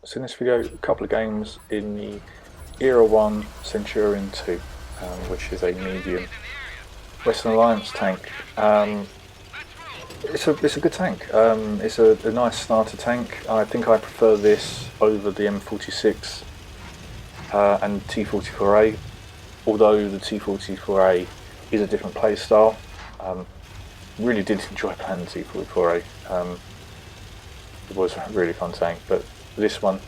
So in this video, a couple of games in the Era 1 Centurion II, which is a medium Western Alliance tank. It's a good tank. It's a nice starter tank. I think I prefer this over the M46 and T44A, although the T44A is a different play style. Really did enjoy playing the T44A. It was a really fun tank, but this one,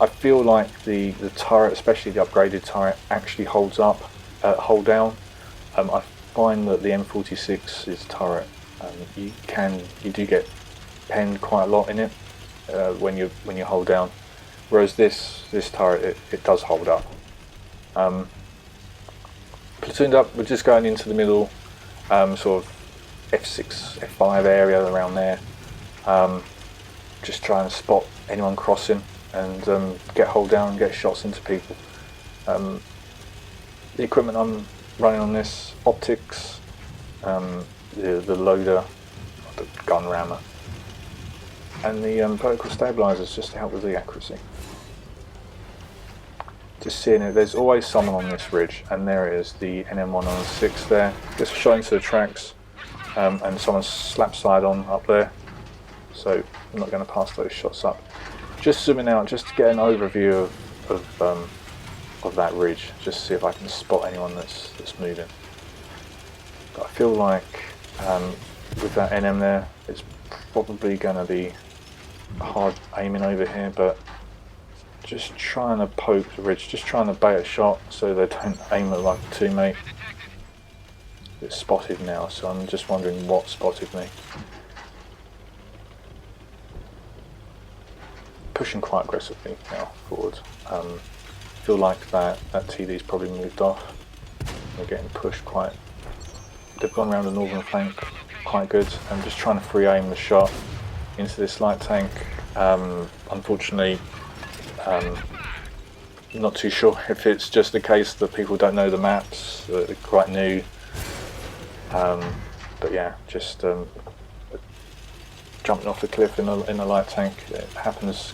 I feel like the turret, especially the upgraded turret, actually holds up, hold down. I find that the M46's turret, you do get penned quite a lot in it when you hold down, whereas this turret it does hold up. Platooned up, we're just going into the middle, sort of F6, F5 area around there. Just trying to spot anyone crossing and get hold down and get shots into people. The equipment I'm running on this, optics, the loader, the gun rammer, and the vertical stabilizers just to help with the accuracy. Just seeing it, there's always someone on this ridge, and there it is, the NM116 there. Just shot into the tracks, and someone's slap side on up there. So I'm not going to pass those shots up. Just zooming out, just to get an overview of that ridge, just to see if I can spot anyone that's moving. But I feel like with that NM there, it's probably going to be hard aiming over here, but just trying to poke the ridge, just trying to bait a shot so they don't aim at like a teammate. It's spotted now, so I'm just wondering what spotted me. Pushing quite aggressively now forward. Feel like that TD's probably moved off. They're getting pushed quite. They've gone around the northern flank quite good. I'm just trying to free aim the shot into this light tank. Unfortunately, not too sure if it's just the case that people don't know the maps, that they're quite new. But yeah, just jumping off the cliff in a light tank. It happens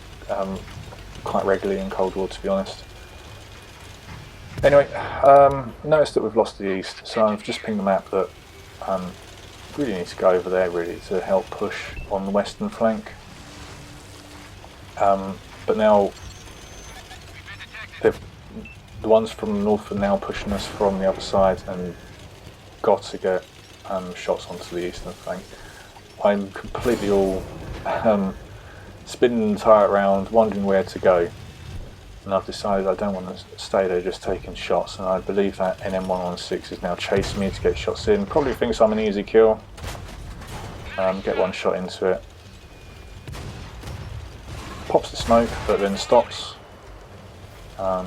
quite regularly in Cold War, to be honest. Anyway, noticed that we've lost the east, so I've just pinged the map that really need to go over there really to help push on the western flank. But now the ones from the north are now pushing us from the other side, and got to get shots onto the eastern flank. I'm completely all spinning the turret around, wondering where to go, and I've decided I don't want to stay there just taking shots, and I believe that NM116 is now chasing me to get shots in. Probably thinks I'm an easy kill. Get one shot into it. Pops the smoke, but then stops. Yeah,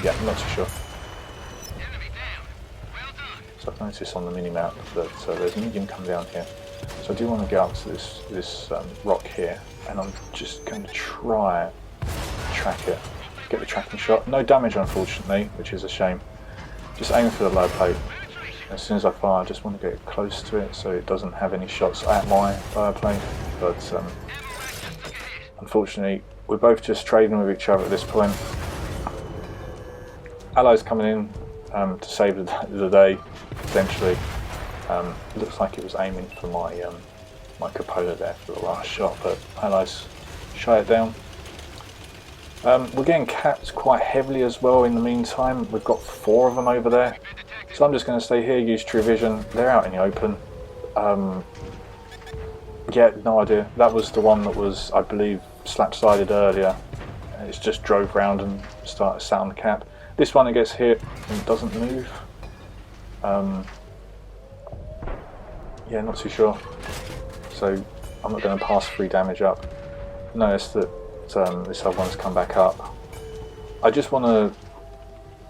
I'm not too sure. So I've noticed on the mini-map that there's a medium coming down here. So I do want to get up to this rock here, and I'm just going to try track it, get the tracking shot. No damage unfortunately, which is a shame. Just aim for the low plate. As soon as I fire, I just want to get close to it so it doesn't have any shots at my lower plate. But unfortunately, we're both just trading with each other at this point. Allies coming in to save the day, essentially. Looks like it was aiming for my my cupola there for the last shot, but Allies shut it down. We're getting capped quite heavily as well in the meantime. We've got 4 of them over there. So I'm just going to stay here, use True Vision. They're out in the open. Yeah, no idea. That was the one that was, I believe, slap-sided earlier. It's just drove round and sat on the cap. This one, it gets hit and doesn't move. Yeah, not too sure. So I'm not going to pass 3 damage up. Notice that this other one's come back up. I just want to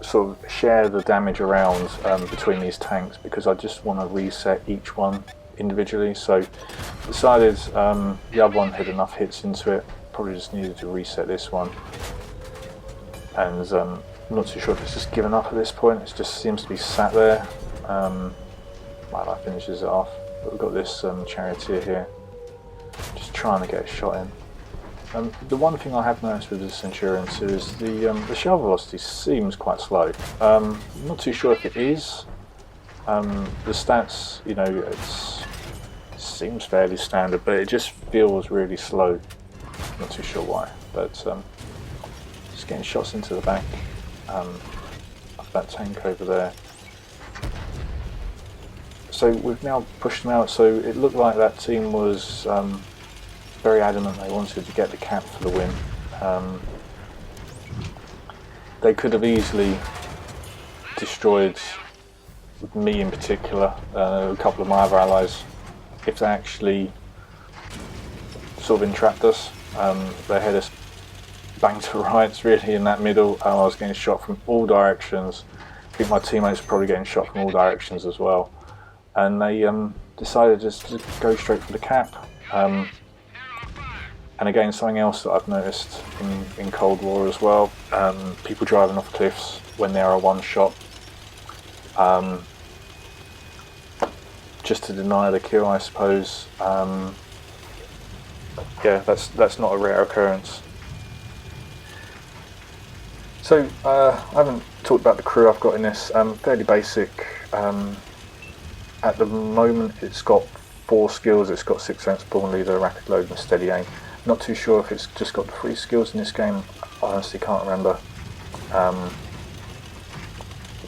sort of share the damage around between these tanks, because I just want to reset each one individually. So decided the other one had enough hits into it, probably just needed to reset this one. And I'm not too sure if it's just given up at this point. It just seems to be sat there. My life finishes it off. But we've got this charioteer here, just trying to get a shot in. The one thing I have noticed with the Centurion II is the shell velocity seems quite slow. I'm not too sure if it is. The stats, you know, it seems fairly standard, but it just feels really slow. Not too sure why, but just getting shots into the back of that tank over there. So we've now pushed them out, so it looked like that team was very adamant they wanted to get the cap for the win. They could have easily destroyed me in particular, a couple of my other allies, if they actually sort of entrapped us. They had us banged to rights really in that middle. I was getting shot from all directions. I think my teammates were probably getting shot from all directions as well. And they decided just to go straight for the cap. And again, something else that I've noticed in Cold War as well, people driving off cliffs when they are one shot, just to deny the kill, I suppose. Yeah, that's not a rare occurrence. So I haven't talked about the crew I've got in this. Fairly basic. At the moment, it's got 4 skills. It's got 6 sense, born leader, rapid load, and steady aim. Not too sure if it's just got the 3 skills in this game. I honestly can't remember.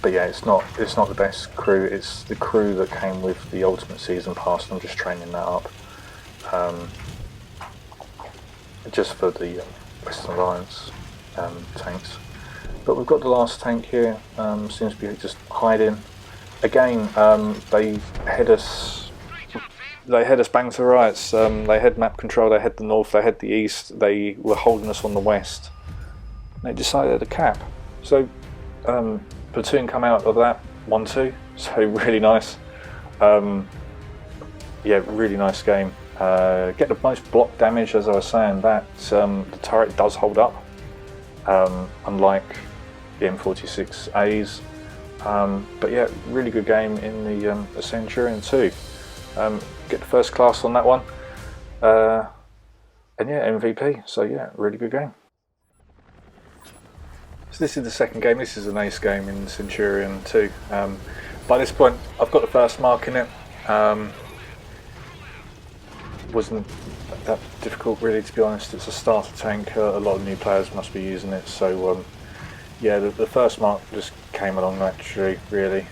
But yeah, it's not the best crew. It's the crew that came with the Ultimate Season Pass, and I'm just training that up. Just for the Western Alliance tanks. But we've got the last tank here. Seems to be just hiding. Again, they had us bang to rights. They had map control, they had the north, they had the east, they were holding us on the west. They decided to cap. So platoon come out of that 1-2, so really nice. Yeah, really nice game. Get the most block damage, as I was saying. That the turret does hold up, unlike the M46As. But yeah, really good game in the Centurion II. Get the first class on that one, and yeah, MVP. So yeah, really good game. So this is the second game. This is an ace game in the Centurion II. By this point, I've got the first mark in it. Wasn't that difficult really, to be honest. It's a starter tank. A lot of new players must be using it. So yeah, the first mark just came along naturally, really.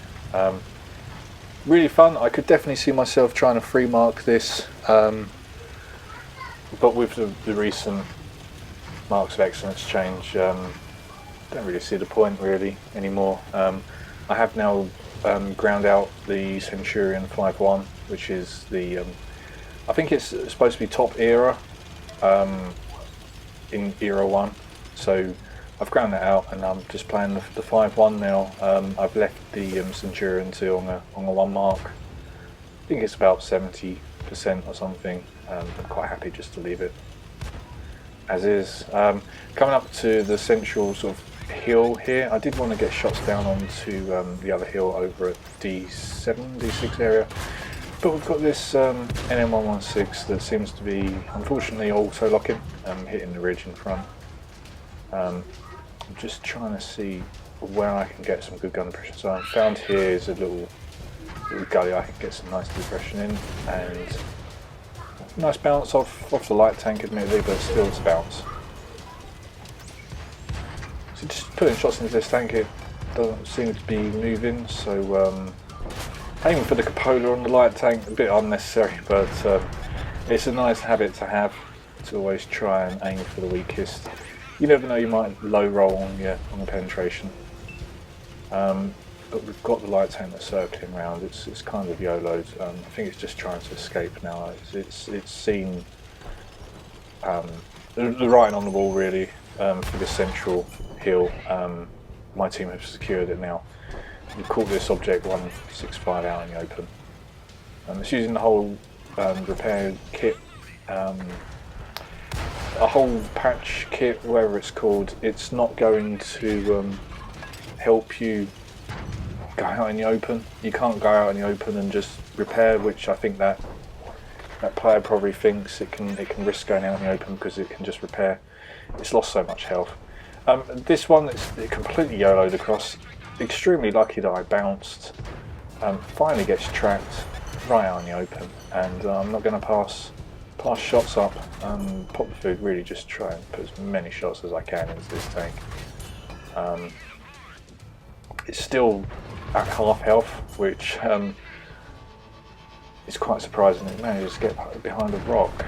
Really fun. I could definitely see myself trying to free mark this, but with the recent marks of excellence change, don't really see the point really anymore. I have now ground out the Centurion 5-1, which is the I think it's supposed to be top era in era 1, so I've ground that out and I'm just playing the 5-1 now. I've left the Centurion 2 on a 1 mark. I think it's about 70% or something. I'm quite happy just to leave it as is. Coming up to the central sort of hill here, I did want to get shots down onto the other hill over at D7, D6 area. But we've got this NM116 that seems to be, unfortunately, auto-locking, hitting the ridge in front. I'm just trying to see where I can get some good gun depression. So I found here is a little gully I can get some nice depression in, and nice bounce off the light tank admittedly, but still it's a bounce. So just putting shots into this tank, it doesn't seem to be moving, so aiming for the cupola on the light tank, a bit unnecessary, but it's a nice habit to have, to always try and aim for the weakest. You never know, you might low roll on the penetration. But we've got the light tank that's circling around. It's kind of YOLO'd. I think it's just trying to escape now. It's seen the writing on the wall really for the central hill. My team have secured it now. We've caught this object 165 out in the open. It's using the whole repair kit. A whole patch kit, whatever it's called. It's not going to help you go out in the open. You can't go out in the open and just repair, which I think that That player probably thinks it can risk going out in the open because it can just repair. It's lost so much health. This one, it completely YOLO'd across. Extremely lucky that I bounced. Finally gets tracked right out in the open, and I'm not going to pass shots up. Pop the food, really just try and put as many shots as I can into this tank. It's still at half health, which is quite surprising. It manages to get behind a rock.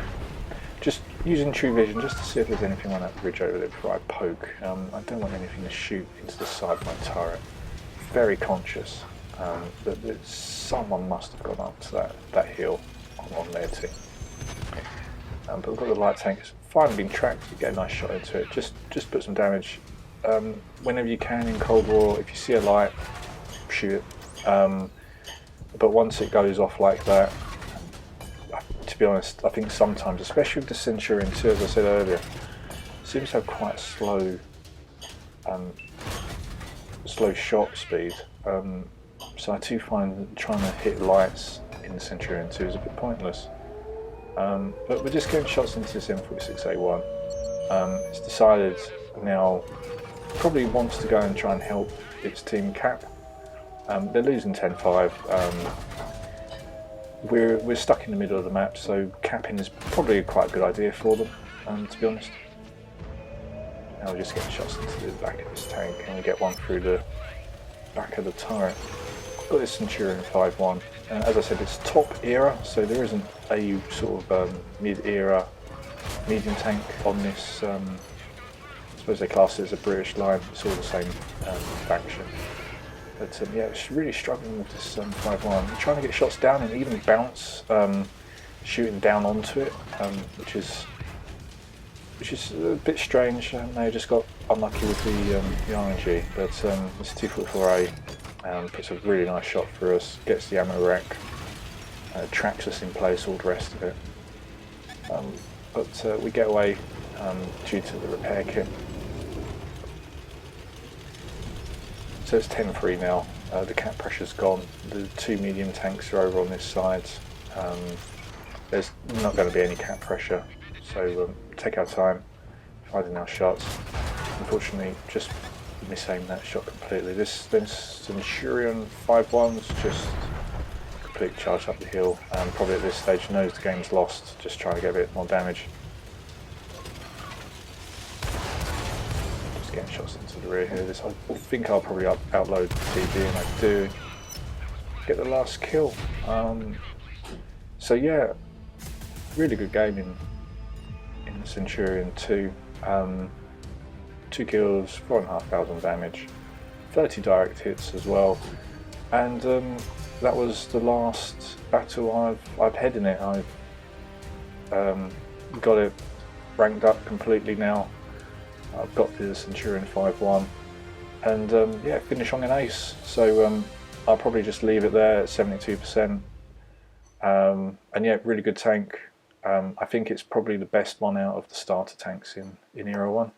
Just using true vision just to see if there's anything on that ridge over there before I poke. I don't want anything to shoot into the side of my turret. Very conscious that someone must have gone up to that hill on their team. But we've got the light tank. It's finally been tracked. You get a nice shot into it. Just put some damage. Whenever you can in Cold War, if you see a light, shoot it. But once it goes off like that, to be honest, I think sometimes, especially with the Centurion II, as I said earlier, seems to have quite a slow shot speed. So I do find trying to hit lights in the Centurion II is a bit pointless. But we're just getting shots into this M46A1. It's decided now, probably wants to go and try and help its team cap. They're losing 10-5. We're stuck in the middle of the map, so capping is probably quite a good idea for them, to be honest. Now we're just getting shots into the back of this tank, and we get one through the back of the turret. Got this Centurion 5-1. As I said, it's top era, so there isn't a sort of mid-era medium tank on this. I suppose they class it as a British line. It's all the same faction. But yeah, it's really struggling with this 5-1. Trying to get shots down and even bounce, shooting down onto it, which is a bit strange. They just got unlucky with the RNG, but this 244A puts a really nice shot for us, gets the ammo rack, tracks us in place, all the rest of it. But we get away due to the repair kit. So it's 10-3 now. The cap pressure's gone. The two medium tanks are over on this side. There's not going to be any cap pressure, so take our time finding our shots. Unfortunately, just misaimed that shot completely. This Centurion 5-1's just completely charged up the hill, and probably at this stage knows the game's lost, just trying to get a bit more damage. Just getting shots into the rear here. This, I think I'll probably outload the TV, and I do get the last kill. So yeah, really good game in Centurion II. 2 kills, 4,500 damage, 30 direct hits as well, and that was the last battle I've had in it. I've got it ranked up completely now. I've got the Centurion 5-1, and yeah, finish on an ace. So I'll probably just leave it there at 72%. And yeah, really good tank. I think it's probably the best one out of the starter tanks in Era 1.